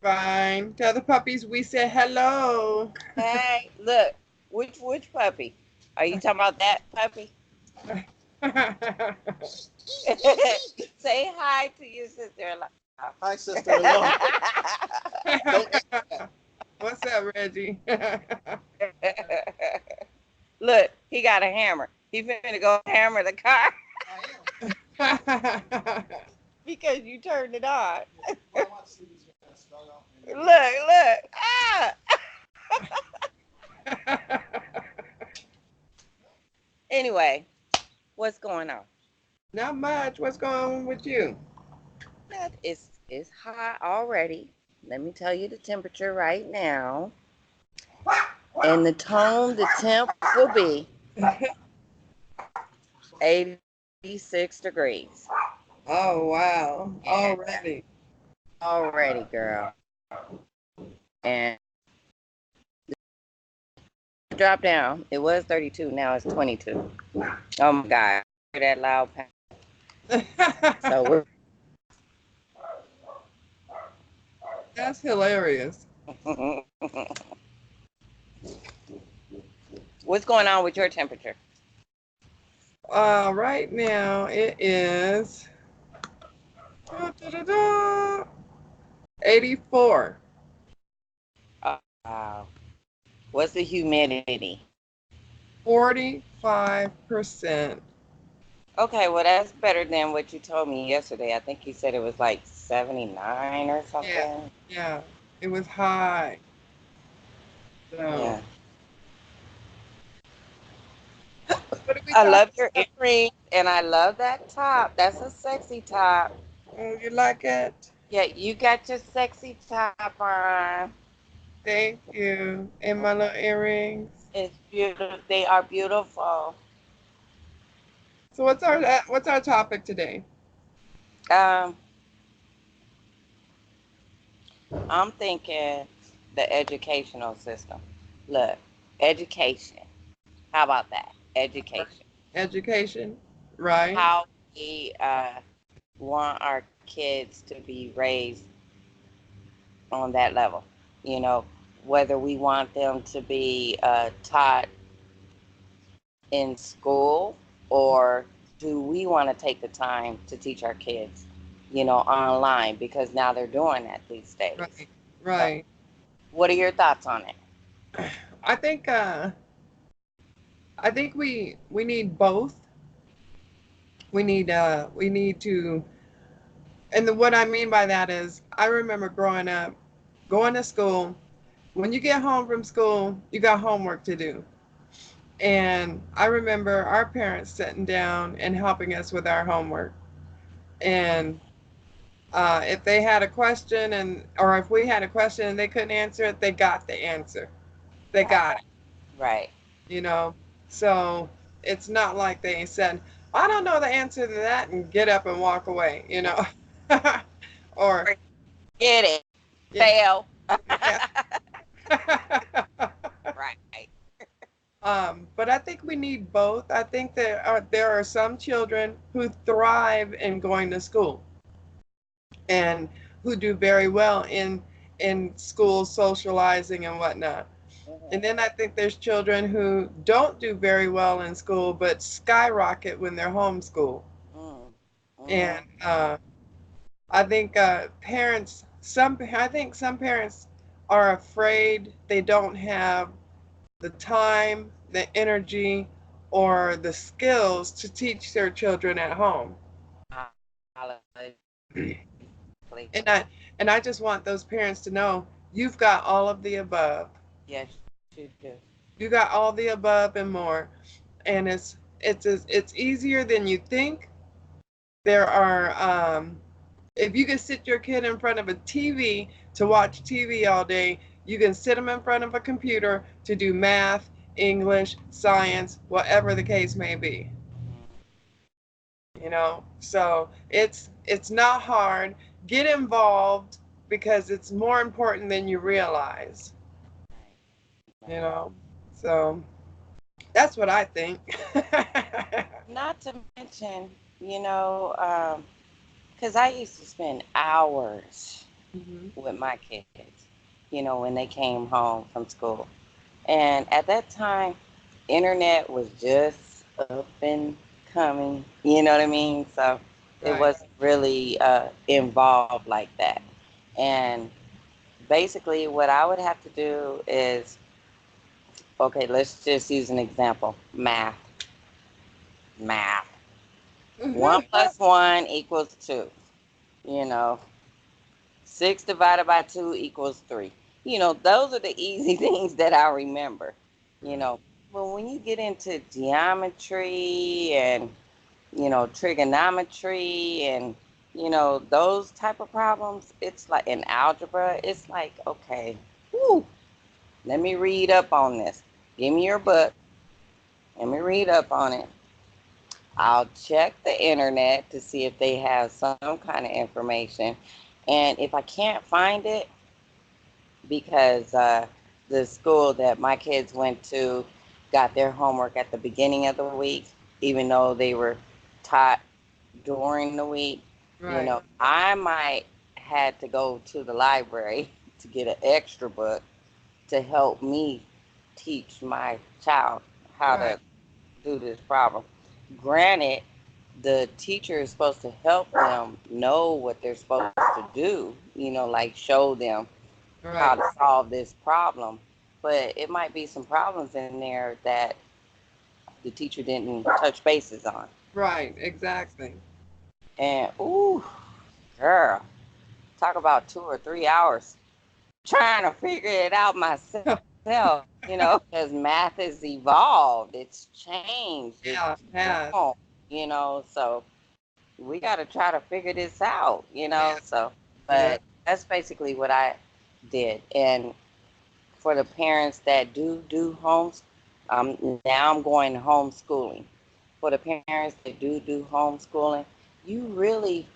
Fine. Tell the puppies we said hello. Hey, look, which puppy? Are you talking about that puppy? Say hi to your sister-in-law. Hi, sister-in-law. Don't. What's up, Reggie? Look, he got a hammer. He finna go hammer the car because you turned it on. Look. Ah. Anyway, what's going on? Not much. What's going on with you? That is hot already. Let me tell you the temperature right now. And the temp will be 86 degrees. Oh, wow. Yeah, Already. already, girl. And drop down. It was 32. Now it's 22. Oh my God. Hear that loud pound. So That's hilarious. we're what's going on with your temperature? Right now it is 84. Wow. What's the humidity? 45%. Okay, well that's better than what you told me yesterday. I think you said it was like 79 or Yeah, something. yeah. It was high. So, Yeah. what are we I talking love your about? earrings and I love that top. That's a sexy top. Oh, you like it? Yeah, you got your sexy top on. Thank you. And my little earrings. It's beautiful. They are beautiful. So what's our topic today? Um, I'm thinking the educational system. Look, education. How about that? Education. Education, right? How we want our kids to be raised on that level. You know, whether we want them to be taught in school or do we want to take the time to teach our kids, online because now they're doing that these days. Right, So, right. what are your thoughts on it? I think we need both. We need to, what I mean by that is I remember growing up, going to school. When you get home from school, you got homework to do. And I remember our parents sitting down and helping us with our homework. And if they had a question or if we had a question and they couldn't answer it, they got the answer. They got it, Right. you know. So it's not like they said, "I don't know the answer to that," and get up and walk away, you know. Or Get it. yeah, Fail. yeah. Right. But I think we need both. I think there are some children who thrive in going to school and who do very well in school socializing and whatnot. Mhm. And then I think there's children who don't do very well in school but skyrocket when they're homeschooled. Mm. And Mhm. I think I think some parents are afraid they don't have the time, the energy, or the skills to teach their children at home. And I just want those parents to know you've got all of the above. Yes, you do. You got all the above and more. And it's easier than you think. There are if you can sit your kid in front of a TV to watch TV all day, you can sit them in front of a computer to do math, English, science, whatever the case may be. Mhm. So it's not hard. Get involved because it's more important than you realize. Right. you Right. know so that's what I think. Not to mention, because I used to spend hours. with my kids, when they came home from school. And at that time, internet was just up and coming, you know what I mean? So it Right. wasn't really involved like that. And basically, what I would have to do is, okay, let's just use an example, math. Math. 1 plus 1 equals 2. You know, 6 divided by 2 equals 3. Those are the easy things that I remember. You know, but when you get into geometry and, trigonometry and, those type of problems, it's like in algebra, it's like, okay, whew, let me read up on this. Give me your book. Let me read up on it. I'll check the internet to see if they have some kind of information. And if I can't find it, because the school that my kids went to got their homework at the beginning of the week, even though they were taught during the week, Right. I might had to go to the library to get an extra book to help me teach my child how Right. to do this problem. Granted, the teacher is supposed to help them know what they're supposed to do, like show them how Right. to solve this problem. But it might be some problems in there that the teacher didn't touch bases on. Right. Exactly. And, ooh, girl, talk about 2 or 3 hours trying to figure it out myself, because math has evolved, it's changed, Yeah. it's It has. grown, so we got to try to figure this out, Yeah. so, Yeah. but that's basically what I did. And for the parents that do homes, now I'm going homeschooling. For the parents that do homeschooling, you really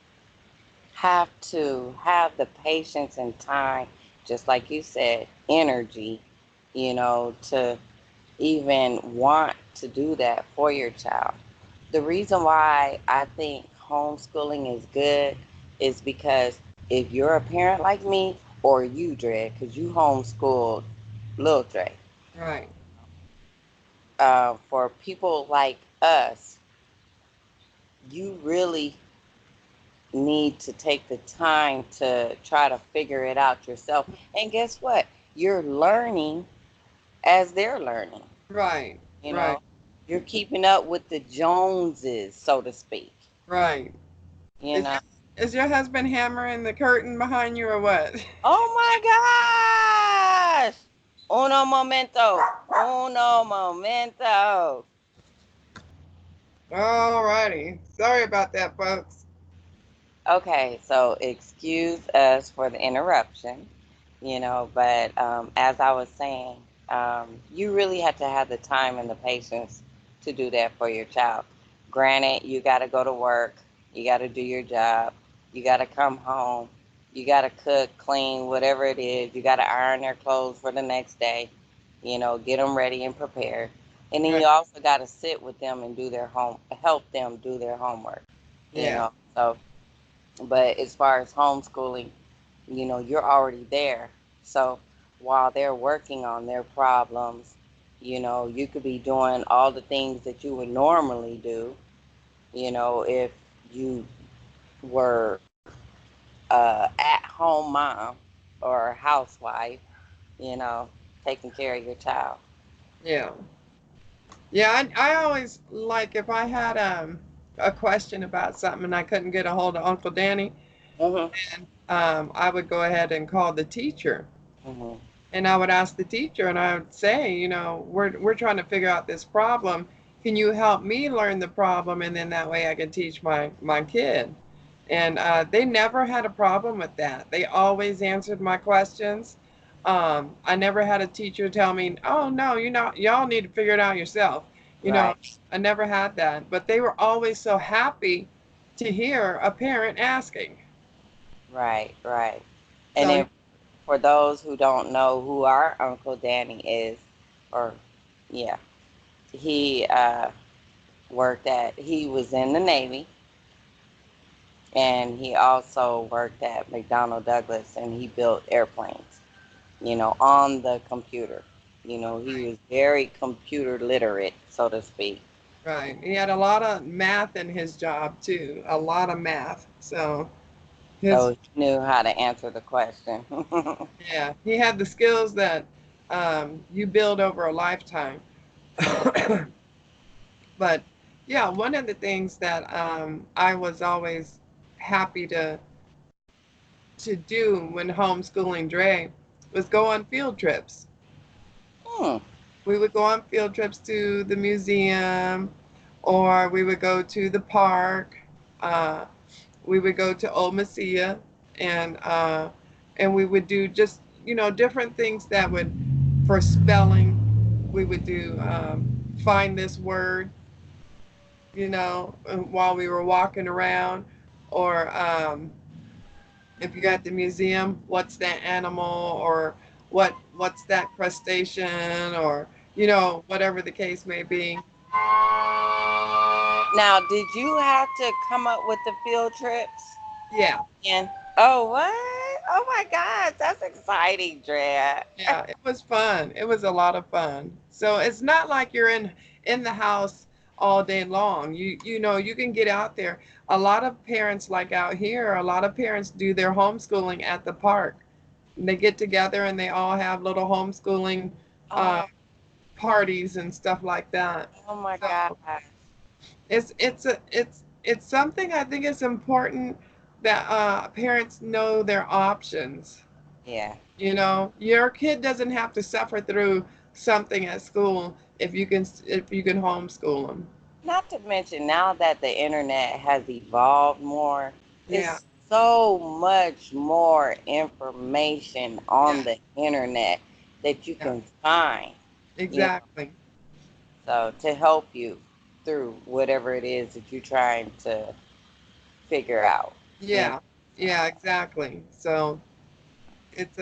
have to have the patience and time, just like you said, energy, to even want to do that for your child. The reason why I think homeschooling is good is because if you're a parent like me or you, Dre, because you homeschooled Lil Dre, Right. for people like us, you really need to take the time to try to figure it out yourself. And guess what? You're learning as they're learning. Right. You Right. know, you're keeping up with the Joneses, so to speak. Right. You Is know, is your husband hammering the curtain behind you or what? oh my gosh! Uno momento, uno momento. Alrighty. Sorry about that, folks. Okay, so excuse us for the interruption, but as I was saying, you really have to have the time and the patience to do that for your child. Granted, you got to go to work, you got to do your job, you got to come home, you got to cook, clean, whatever it is, you got to iron their clothes for the next day, get them ready and prepared. And then Right. you also got to sit with them and help them do their homework, Yeah. So, but as far as homeschooling, you're already there. So while they're working on their problems, you could be doing all the things that you would normally do, if you were at home mom or housewife, you know, taking care of your child. Yeah. Yeah. I always like if I had a question about something and I couldn't get a hold of Uncle Danny, Mhm. I would go ahead and call the teacher. Mhm. And I would ask the teacher and I would say, we're trying to figure out this problem. Can you help me learn the problem? And then that way I can teach my kid. And they never had a problem with that. They always answered my questions. I never had a teacher tell me, "Oh no, y'all need to figure it out yourself." You know, Right. I never had that. But they were always so happy to hear a parent asking. Right. Right. And So then for those who don't know who our Uncle Danny is, or yeah, he he was in the Navy. And he also worked at McDonnell Douglas, and he built airplanes, on the computer. He was very computer literate, so to speak. Right. He had a lot of math in his job too. A lot of math. So his So he knew how to answer the question. yeah, he had the skills that you build over a lifetime. But yeah, one of the things that I was always happy to do when homeschooling Dre was go on field trips. Hmm. We would go on field trips to the museum, or we would go to the park. Uh, we would go to Old Masia, and we would do just different things that would for spelling. We would do find this word, while we were walking around, or if you're at the museum, what's that animal, or what's that crustacean, or whatever the case may be. Now, did you have to come up with the field trips? Yeah, And oh, what? Oh my gosh, that's exciting, Drea. yeah, it was fun. It was a lot of fun. So it's not like you're in the house all day long. You can get out there. A lot of parents, like out here, a lot of parents do their homeschooling at the park. And they get together and they all have little homeschooling uh, Oh, parties and stuff like that. oh my So gosh. it's something I think it's important that parents know their options. Yeah. Your kid doesn't have to suffer through something at school if you can homeschool them. Not to mention now that the internet has evolved more, Yeah, it's so much more information yeah, on the internet that you yeah, can find, you know, exactly. so to help you through whatever it is that you're trying to figure out, you know. Yeah, So, yeah, exactly. So it's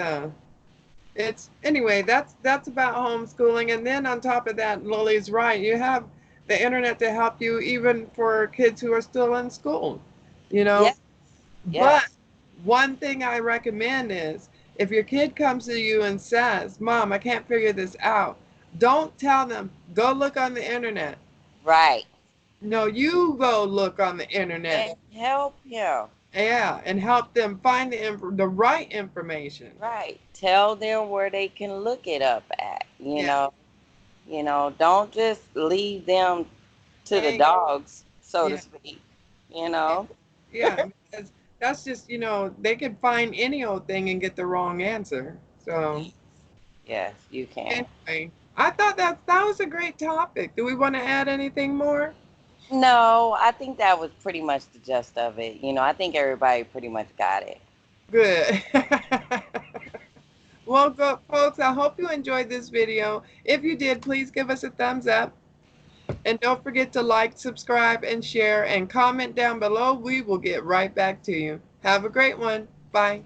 it's anyway. That's about homeschooling, and then on top of that, Lily's right. You have the internet to help you, even for kids who are still in school. You know, yes, But yes, one thing I recommend is if your kid comes to you and says, Mom, I can't figure this out, don't tell them, go look on the internet. right. No, you go look on the internet. And help him. Yeah, and help them find the right information. Right. Tell them where they can look it up at, you Yeah. know. Don't just leave them to the Hey, dogs, so to yeah, speak, you yeah, know. yeah, because that's just, they can find any old thing and get the wrong answer. So, Yes, you can. anyway, I thought that was a great topic. Do we want to add anything more? No, I think that was pretty much the gist of it. I think everybody pretty much got it. Good. Well, folks, I hope you enjoyed this video. If you did, please give us a thumbs up. And don't forget to like, subscribe, and share, and comment down below. We will get right back to you. Have a great one. Bye.